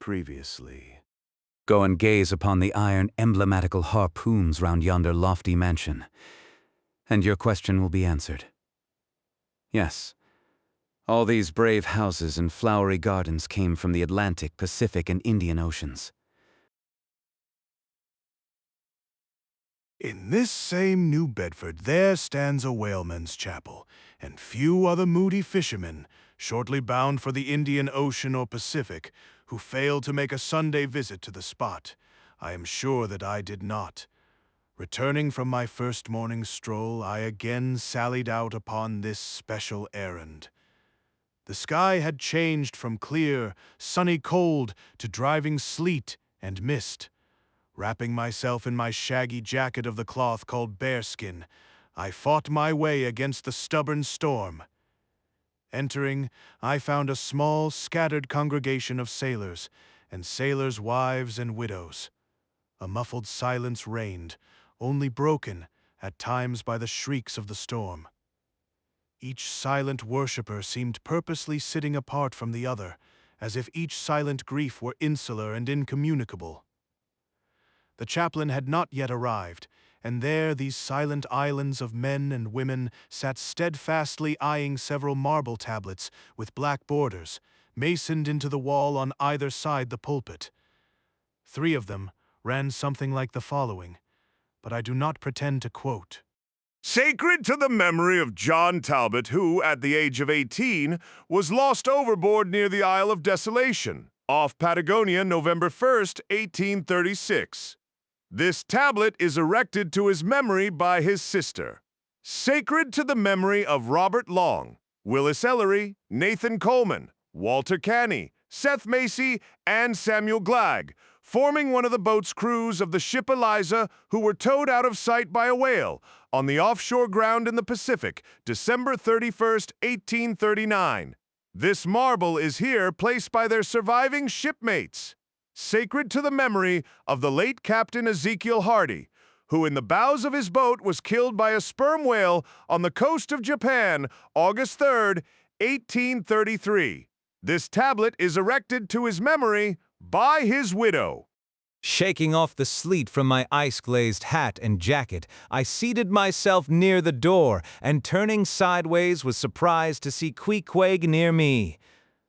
previously. Go and gaze upon the iron emblematical harpoons round yonder lofty mansion, and your question will be answered. Yes, all these brave houses and flowery gardens came from the Atlantic, Pacific, and Indian Oceans. In this same New Bedford there stands a whaleman's chapel, and few are the moody fishermen, shortly bound for the Indian Ocean or Pacific, who fail to make a Sunday visit to the spot. I am sure that I did not. Returning from my first morning stroll, I again sallied out upon this special errand. The sky had changed from clear, sunny cold to driving sleet and mist. Wrapping myself in my shaggy jacket of the cloth called bearskin, I fought my way against the stubborn storm. Entering, I found a small, scattered congregation of sailors, and sailors' wives and widows. A muffled silence reigned, only broken, at times, by the shrieks of the storm. Each silent worshipper seemed purposely sitting apart from the other, as if each silent grief were insular and incommunicable. The chaplain had not yet arrived, and there these silent islands of men and women sat steadfastly eyeing several marble tablets with black borders, masoned into the wall on either side the pulpit. 3 of them ran something like the following, but I do not pretend to quote. Sacred to the memory of John Talbot, who, at the age of 18, was lost overboard near the Isle of Desolation, off Patagonia, November 1st, 1836. This tablet is erected to his memory by his sister. Sacred to the memory of Robert Long, Willis Ellery, Nathan Coleman, Walter Canny, Seth Macy, and Samuel Glagg, forming one of the boat's crews of the ship Eliza, who were towed out of sight by a whale on the offshore ground in the Pacific, December 31st, 1839. This marble is here placed by their surviving shipmates. Sacred to the memory of the late Captain Ezekiel Hardy, who in the bows of his boat was killed by a sperm whale on the coast of Japan, August 3rd, 1833. This tablet is erected to his memory by his widow. Shaking off the sleet from my ice-glazed hat and jacket, I seated myself near the door, and turning sideways was surprised to see Queequeg near me.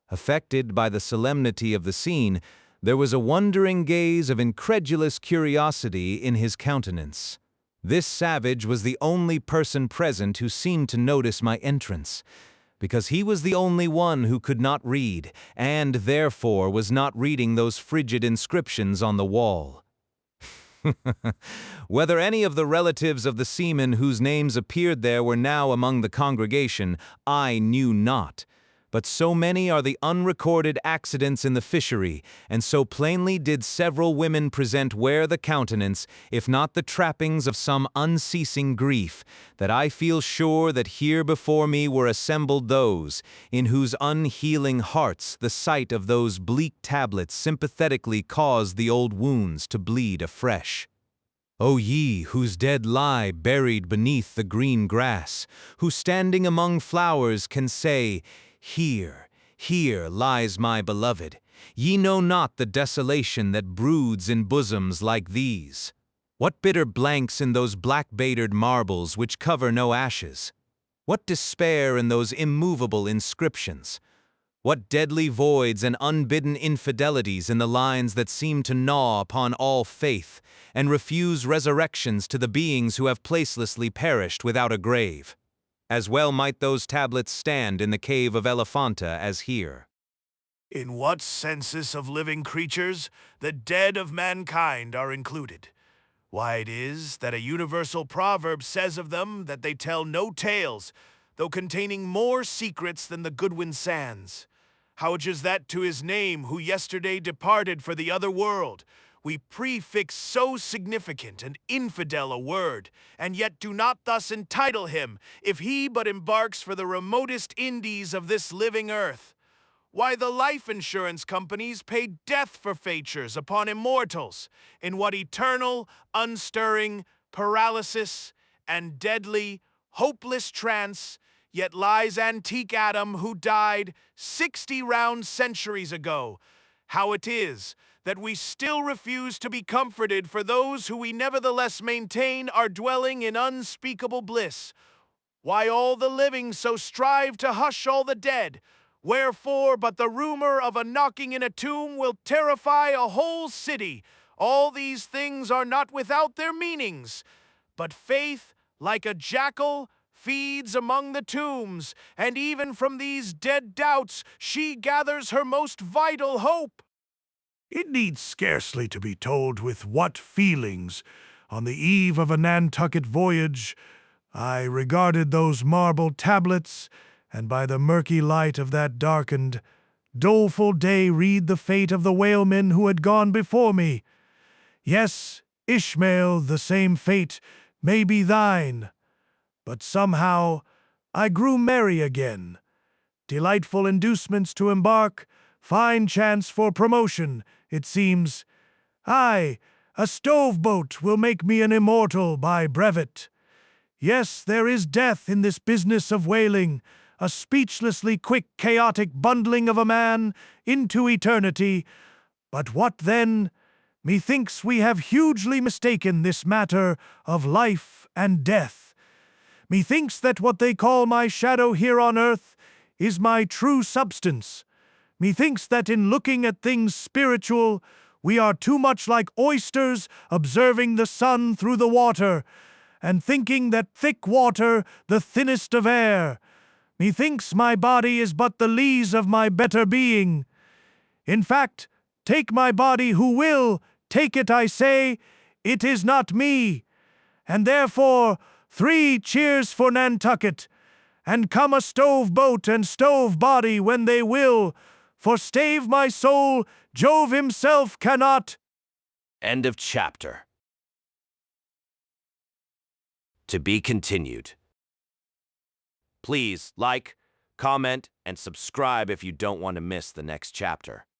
Affected by the solemnity of the scene, there was a wondering gaze of incredulous curiosity in his countenance. This savage was the only person present who seemed to notice my entrance, because he was the only one who could not read, and therefore was not reading those frigid inscriptions on the wall. Whether any of the relatives of the seamen whose names appeared there were now among the congregation, I knew not. But so many are the unrecorded accidents in the fishery, and so plainly did several women present wear the countenance, if not the trappings of some unceasing grief, that I feel sure that here before me were assembled those, in whose unhealing hearts the sight of those bleak tablets sympathetically caused the old wounds to bleed afresh. O ye whose dead lie buried beneath the green grass, who standing among flowers can say, "Here, here lies my beloved," ye know not the desolation that broods in bosoms like these. What bitter blanks in those black-baitered marbles which cover no ashes? What despair in those immovable inscriptions? What deadly voids and unbidden infidelities in the lines that seem to gnaw upon all faith, and refuse resurrections to the beings who have placelessly perished without a grave? As well might those tablets stand in the cave of Elephanta as here. In what census of living creatures the dead of mankind are included? Why, it is that a universal proverb says of them that they tell no tales, though containing more secrets than the Goodwin Sands. How's that to his name who yesterday departed for the other world? We prefix so significant and infidel a word, and yet do not thus entitle him, if he but embarks for the remotest Indies of this living earth. Why, the life insurance companies pay death forfeitures upon immortals, in what eternal, unstirring, paralysis, and deadly, hopeless trance, yet lies antique Adam who died 60 round centuries ago, how it is that we still refuse to be comforted for those who we nevertheless maintain are dwelling in unspeakable bliss. Why all the living so strive to hush all the dead? Wherefore but the rumor of a knocking in a tomb will terrify a whole city. All these things are not without their meanings. But faith, like a jackal, feeds among the tombs, and even from these dead doubts she gathers her most vital hope. It needs scarcely to be told with what feelings, on the eve of a Nantucket voyage, I regarded those marble tablets, and by the murky light of that darkened, doleful day read the fate of the whalemen who had gone before me. Yes, Ishmael, the same fate may be thine. But somehow I grew merry again. Delightful inducements to embark, fine chance for promotion, it seems. Aye, a stove-boat will make me an immortal by brevet. Yes, there is death in this business of whaling, a speechlessly quick, chaotic bundling of a man into eternity. But what then? Methinks we have hugely mistaken this matter of life and death. Methinks that what they call my shadow here on earth is my true substance. Methinks that in looking at things spiritual, we are too much like oysters observing the sun through the water, and thinking that thick water the thinnest of air. Methinks my body is but the lees of my better being. In fact, take my body who will, take it, I say, it is not me. And therefore, 3 cheers for Nantucket, and come a stove boat and stove body when they will, for stave my soul, Jove himself cannot. End of chapter. To be continued. Please like, comment, and subscribe if you don't want to miss the next chapter.